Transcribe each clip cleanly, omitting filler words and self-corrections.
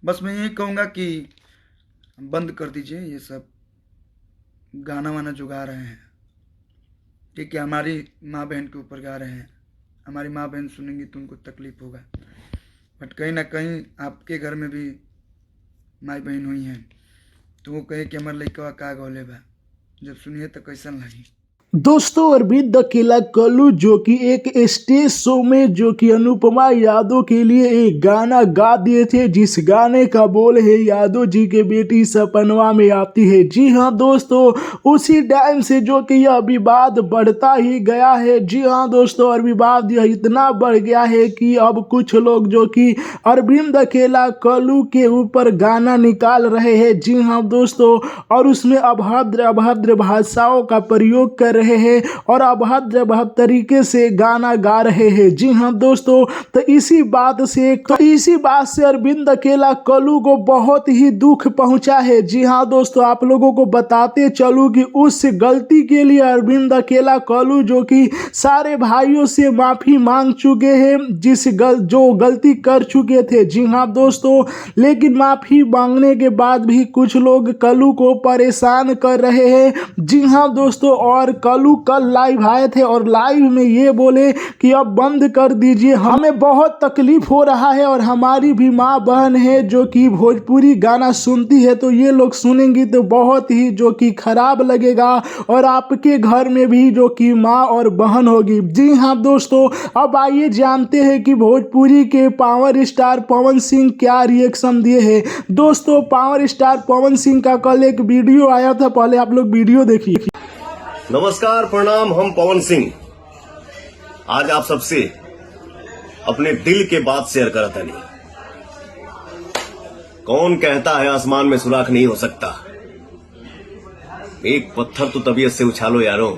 बस मैं यही कहूँगा कि बंद कर दीजिए ये सब गाना वाना जो गा रहे हैं। ठीक है, हमारी माँ बहन के ऊपर गा रहे हैं, हमारी माँ बहन सुनेंगी तो उनको तकलीफ होगा। बट कहीं ना कहीं आपके घर में भी माई बहन हुई हैं, तो वो कहे कि हमारे लड़का का गौले बा, जब सुनिए तो कैसन लगी। दोस्तों अरविंद अकेला कल्लू जो कि एक स्टेज शो में जो कि अनुपमा यादव के लिए एक गाना गा दिए थे, जिस गाने का बोल है यादव जी के बेटी सपनवा में आती है। जी हाँ दोस्तों, उसी टाइम से जो कि यह विवाद बढ़ता ही गया है। जी हाँ दोस्तों, और विवाद यह इतना बढ़ गया है कि अब कुछ लोग जो कि अरविंद अकेला कल्लू के ऊपर गाना निकाल रहे हैं। जी हाँ दोस्तों, और उसमें अभद्र भाषाओं का प्रयोग कर रहे हैं और अभद्र तरीके से गाना गा रहे हैं। जी हाँ दोस्तों, तो इसी बात से अरविंद अकेला कल्लू को बहुत ही दुख पहुंचा है। जी हाँ दोस्तों, आप लोगों को बताते चलूं कि उस गलती के लिए अरविंद अकेला कल्लू जो कि सारे भाइयों से माफी मांग चुके हैं, जो गलती कर चुके थे। जी हाँ दोस्तों, लेकिन माफी मांगने के बाद भी कुछ लोग कल्लू को परेशान कर रहे हैं। जी हाँ दोस्तों, और कल्लू कल लाइव आए थे और लाइव में ये बोले कि अब बंद कर दीजिए, हमें बहुत तकलीफ हो रहा है और हमारी भी माँ बहन है जो कि भोजपुरी गाना सुनती है, तो ये लोग सुनेंगी तो बहुत ही जो कि खराब लगेगा और आपके घर में भी जो कि माँ और बहन होगी। जी हाँ दोस्तों, अब आइए जानते हैं कि भोजपुरी के पावर स्टार पवन सिंह क्या रिएक्शन दिए हैं। दोस्तों पावर स्टार पवन सिंह का कल एक वीडियो आया था, पहले आप लोग वीडियो देखिए। नमस्कार, प्रणाम, हम पवन सिंह आज आप सबसे अपने दिल के बात शेयर करता नहीं। कौन कहता है आसमान में सुराख नहीं हो सकता, एक पत्थर तो तबीयत से उछालो यारो।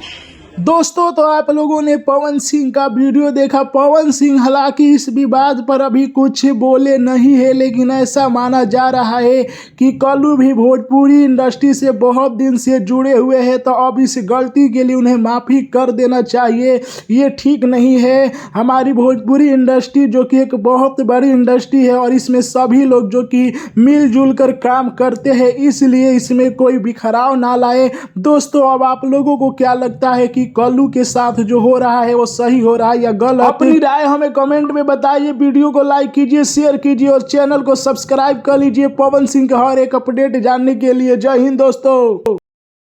दोस्तों तो आप लोगों ने पवन सिंह का वीडियो देखा। पवन सिंह हालांकि इस विवाद पर अभी कुछ बोले नहीं है, लेकिन ऐसा माना जा रहा है कि कल्लू भी भोजपुरी इंडस्ट्री से बहुत दिन से जुड़े हुए हैं, तो अब इस गलती के लिए उन्हें माफ़ी कर देना चाहिए। ये ठीक नहीं है। हमारी भोजपुरी इंडस्ट्री जो कि एक बहुत बड़ी इंडस्ट्री है और इसमें सभी लोग जो कि मिलजुल कर काम करते हैं, इसलिए इसमें कोई बिखराव ना लाए। दोस्तों अब आप लोगों को क्या लगता है कि कल्लू के साथ जो हो रहा है वो सही हो रहा है या गलत? अपनी राय हमें कमेंट में बताइए। वीडियो को लाइक कीजिए, शेयर कीजिए और चैनल को सब्सक्राइब कर लीजिए पवन सिंह का हर एक अपडेट जानने के लिए। जय हिंद दोस्तों।